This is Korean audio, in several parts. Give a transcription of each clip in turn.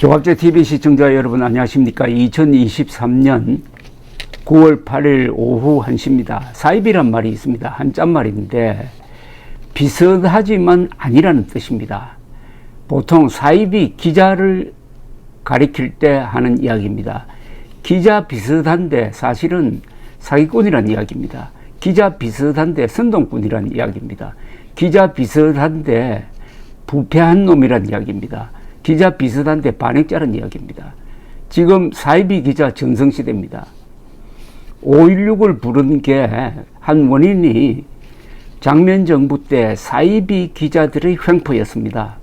조갑제TV 시청자 여러분 안녕하십니까. 2023년 9월 8일 오후 1시입니다. 사입이란 말이 있습니다. 한자말인데 비슷하지만 아니라는 뜻입니다. 보통 사입이 기자를 가리킬 때 하는 이야기입니다. 기자 비슷한데 사실은 사기꾼이란 이야기입니다. 기자 비슷한데 선동꾼이란 이야기입니다. 기자 비슷한데 부패한 놈이란 이야기입니다. 기자 비슷한데 반역자란 이야기입니다. 지금 사이비 기자 전성시대입니다. 5.16을 부른 게 한 원인이 장면 정부 때 사이비 기자들의 횡포였습니다.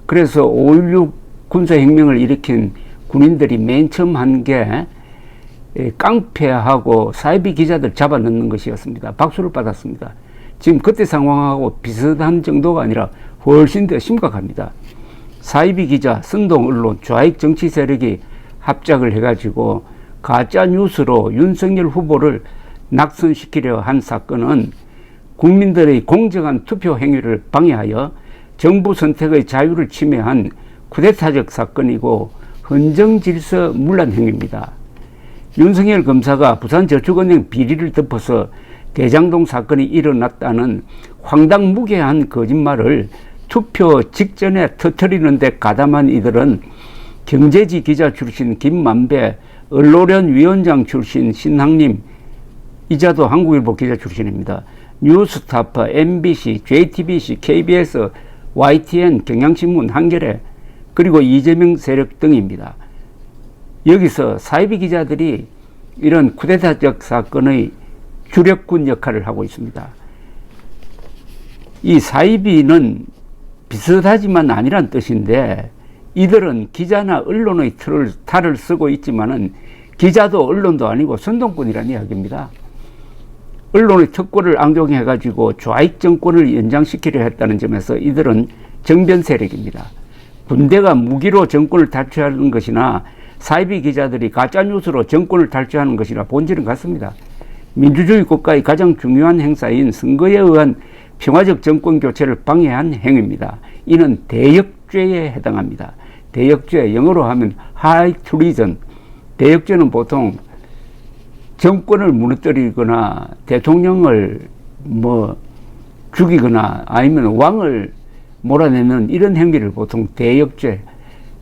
그래서 5.16 군사혁명을 일으킨 군인들이 맨 처음 한 게 깡패하고 사이비 기자들 잡아넣는 것이었습니다. 박수를 받았습니다. 지금 그때 상황하고 비슷한 정도가 아니라 훨씬 더 심각합니다. 사이비 기자, 선동 언론, 좌익 정치 세력이 합작을 해가지고 가짜 뉴스로 윤석열 후보를 낙선시키려 한 사건은 국민들의 공정한 투표 행위를 방해하여 정부 선택의 자유를 침해한 쿠데타적 사건이고 헌정질서 문란 행위입니다. 윤석열 검사가 부산저축은행 비리를 덮어서 대장동 사건이 일어났다는 황당무계한 거짓말을 투표 직전에 터뜨리는 데 가담한 이들은 경제지 기자 출신 김만배, 언론련 위원장 출신 신학님, 이자도 한국일보 기자 출신입니다. 뉴스타파, MBC, JTBC, KBS, YTN, 경향신문, 한겨레, 그리고 이재명 세력 등입니다. 여기서 사이비 기자들이 이런 쿠데타적 사건의 주력군 역할을 하고 있습니다. 이 사이비는 비슷하지만 아니란 뜻인데 이들은 기자나 언론의 탈을 쓰고 있지만은 기자도 언론도 아니고 선동꾼이라는 이야기입니다. 언론의 특권을 악용해 가지고 좌익 정권을 연장시키려 했다는 점에서 이들은 정변 세력입니다. 군대가 무기로 정권을 탈취하는 것이나 사이비 기자들이 가짜뉴스로 정권을 탈취하는 것이나 본질은 같습니다. 민주주의 국가의 가장 중요한 행사인 선거에 의한 평화적 정권 교체를 방해한 행위입니다. 이는 대역죄에 해당합니다. 대역죄, 영어로 하면 high treason. 대역죄는 보통 정권을 무너뜨리거나 대통령을 죽이거나 아니면 왕을 몰아내는 이런 행위를 보통 대역죄,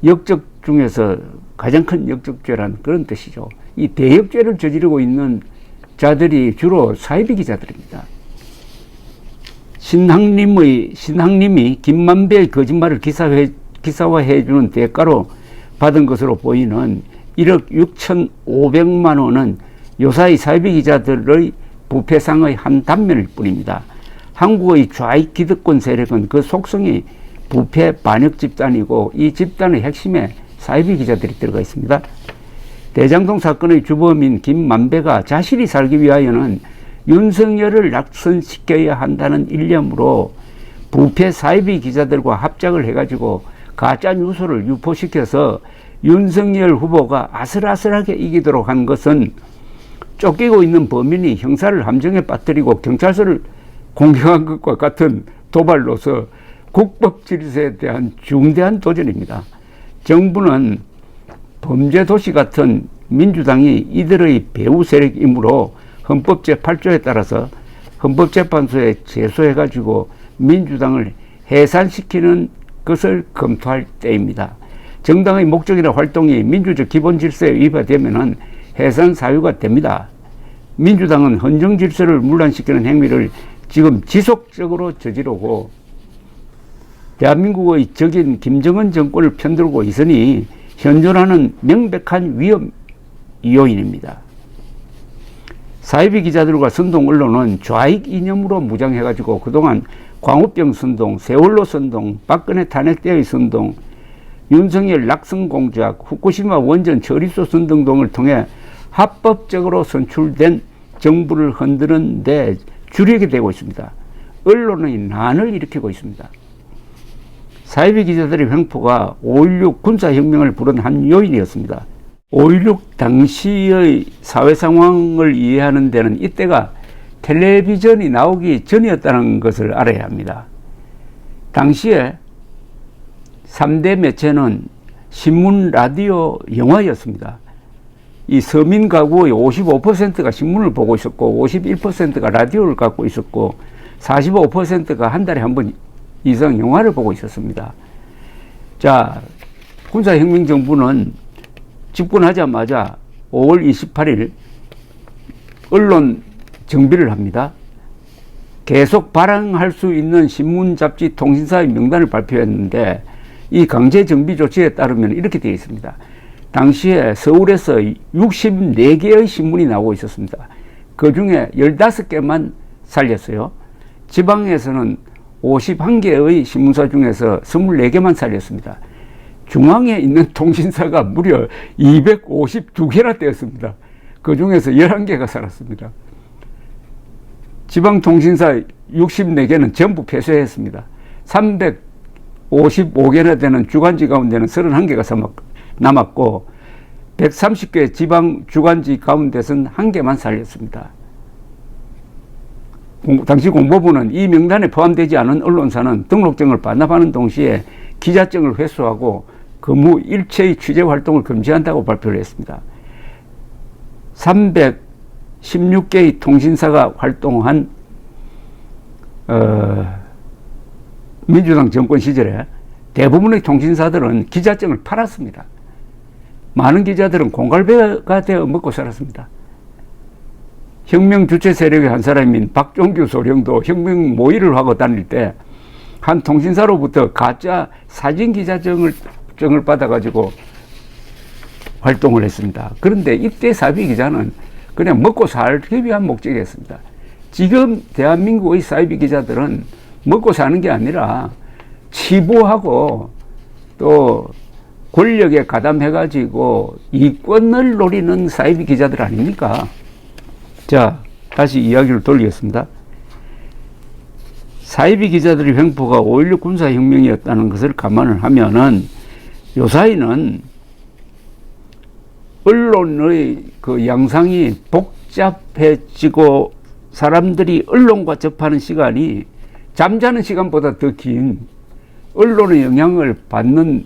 역적 중에서 가장 큰 역적죄라는 그런 뜻이죠. 이 대역죄를 저지르고 있는 자들이 주로 사이비 기자들입니다. 신학님이 김만배의 거짓말을 기사화해주는 대가로 받은 것으로 보이는 1억 6,500만 원은 요사이 사이비 기자들의 부패상의 한 단면일 뿐입니다. 한국의 좌익 기득권 세력은 그 속성이 부패 반역 집단이고 이 집단의 핵심에 사이비 기자들이 들어가 있습니다. 대장동 사건의 주범인 김만배가 자신이 살기 위하여는 윤석열을 낙선시켜야 한다는 일념으로 부패 사이비 기자들과 합작을 해가지고 가짜 뉴스를 유포시켜서 윤석열 후보가 아슬아슬하게 이기도록 한 것은 쫓기고 있는 범인이 형사를 함정에 빠뜨리고 경찰서를 공격한 것과 같은 도발로서 국법 질서에 대한 중대한 도전입니다. 정부는 범죄도시 같은 민주당이 이들의 배후 세력이므로 헌법 제8조에 따라서 헌법재판소에 제소해가지고 민주당을 해산시키는 것을 검토할 때입니다. 정당의 목적이나 활동이 민주적 기본 질서에 위반되면 해산 사유가 됩니다. 민주당은 헌정 질서를 문란시키는 행위를 지금 지속적으로 저지르고 대한민국의 적인 김정은 정권을 편들고 있으니 현존하는 명백한 위험 요인입니다. 사이비 기자들과 선동 언론은 좌익 이념으로 무장해가지고 그동안 광우병 선동, 세월호 선동, 박근혜 탄핵 때의 선동, 윤석열 낙선 공작, 후쿠시마 원전 처리소 선동 등을 통해 합법적으로 선출된 정부를 흔드는 데 주력이 되고 있습니다. 언론의 난을 일으키고 있습니다. 사이비 기자들의 횡포가 5.16 군사혁명을 부른 한 요인이었습니다. 5.16 당시의 사회 상황을 이해하는 데는 이때가 텔레비전이 나오기 전이었다는 것을 알아야 합니다. 당시에 3대 매체는 신문, 라디오, 영화였습니다. 이 서민 가구의 55%가 신문을 보고 있었고 51%가 라디오를 갖고 있었고 45%가 한 달에 한 번 이상 영화를 보고 있었습니다. 자, 군사혁명정부는 집권하자마자 5월 28일 언론 정비를 합니다. 계속 발행할 수 있는 신문, 잡지, 통신사의 명단을 발표했는데 이 강제 정비 조치에 따르면 이렇게 되어 있습니다. 당시에 서울에서 64개의 신문이 나오고 있었습니다. 그 중에 15개만 살렸어요. 지방에서는 51개의 신문사 중에서 24개만 살렸습니다. 중앙에 있는 통신사가 무려 252개나 되었습니다. 그 중에서 11개가 살았습니다. 지방통신사 64개는 전부 폐쇄했습니다. 355개나 되는 주간지 가운데는 31개가 남았고 130개 지방 주간지 가운데서는 1개만 살렸습니다. 당시 공보부는 이 명단에 포함되지 않은 언론사는 등록증을 반납하는 동시에 기자증을 회수하고 근무 일체의 취재 활동을 금지한다고 발표를 했습니다. 316개의 통신사가 활동한 민주당 정권 시절에 대부분의 통신사들은 기자증을 팔았습니다. 많은 기자들은 공갈배가 되어 먹고 살았습니다. 혁명 주체 세력의 한 사람인 박종규 소령도 혁명 모의를 하고 다닐 때 한 통신사로부터 가짜 사진 기자증을 받아가지고 활동을 했습니다. 그런데 이때 사이비 기자는 그냥 먹고 살기 위한 목적이었습니다. 지금 대한민국의 사이비 기자들은 먹고 사는 게 아니라 치부하고 또 권력에 가담해가지고 이권을 노리는 사이비 기자들 아닙니까? 자, 다시 이야기를 돌리겠습니다. 사이비 기자들의 횡포가 5.16 군사혁명이었다는 것을 감안을 하면은 요사이는 언론의 그 양상이 복잡해지고 사람들이 언론과 접하는 시간이 잠자는 시간보다 더 긴 언론의 영향을 받는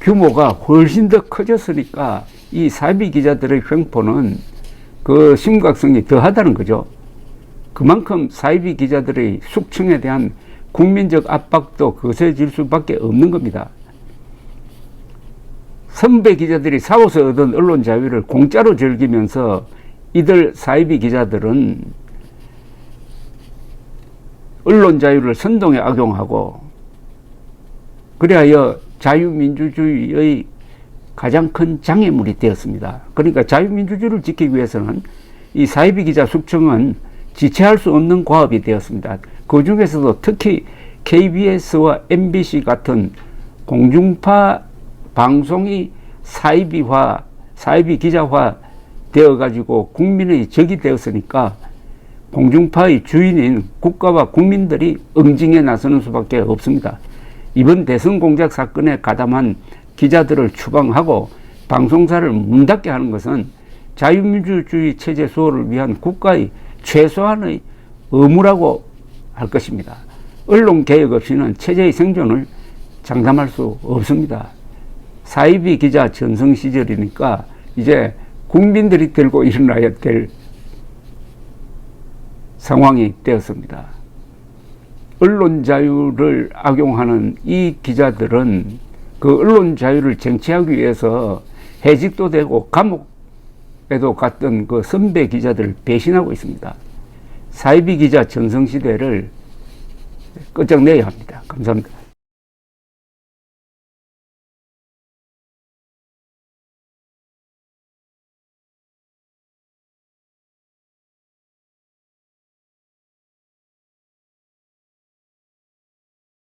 규모가 훨씬 더 커졌으니까 이 사이비 기자들의 횡포는 그 심각성이 더하다는 거죠. 그만큼 사이비 기자들의 숙청에 대한 국민적 압박도 거세질 수밖에 없는 겁니다. 선배 기자들이 싸워서 얻은 언론 자유를 공짜로 즐기면서 이들 사이비 기자들은 언론 자유를 선동에 악용하고 그리하여 자유민주주의의 가장 큰 장애물이 되었습니다. 그러니까 자유민주주의를 지키기 위해서는 이 사이비 기자 숙청은 지체할 수 없는 과업이 되었습니다. 그 중에서도 특히 KBS와 MBC 같은 공중파 방송이 사이비 기자화 되어가지고 국민의 적이 되었으니까 공중파의 주인인 국가와 국민들이 응징에 나서는 수밖에 없습니다. 이번 대선 공작 사건에 가담한 기자들을 추방하고 방송사를 문 닫게 하는 것은 자유민주주의 체제 수호를 위한 국가의 최소한의 의무라고 할 것입니다. 언론 개혁 없이는 체제의 생존을 장담할 수 없습니다. 사이비 기자 전성 시절이니까 이제 국민들이 들고 일어나야 될 상황이 되었습니다. 언론 자유를 악용하는 이 기자들은 그 언론 자유를 쟁취하기 위해서 해직도 되고 감옥에도 갔던 그 선배 기자들을 배신하고 있습니다. 사이비 기자 전성시대를 끝장내야 합니다. 감사합니다.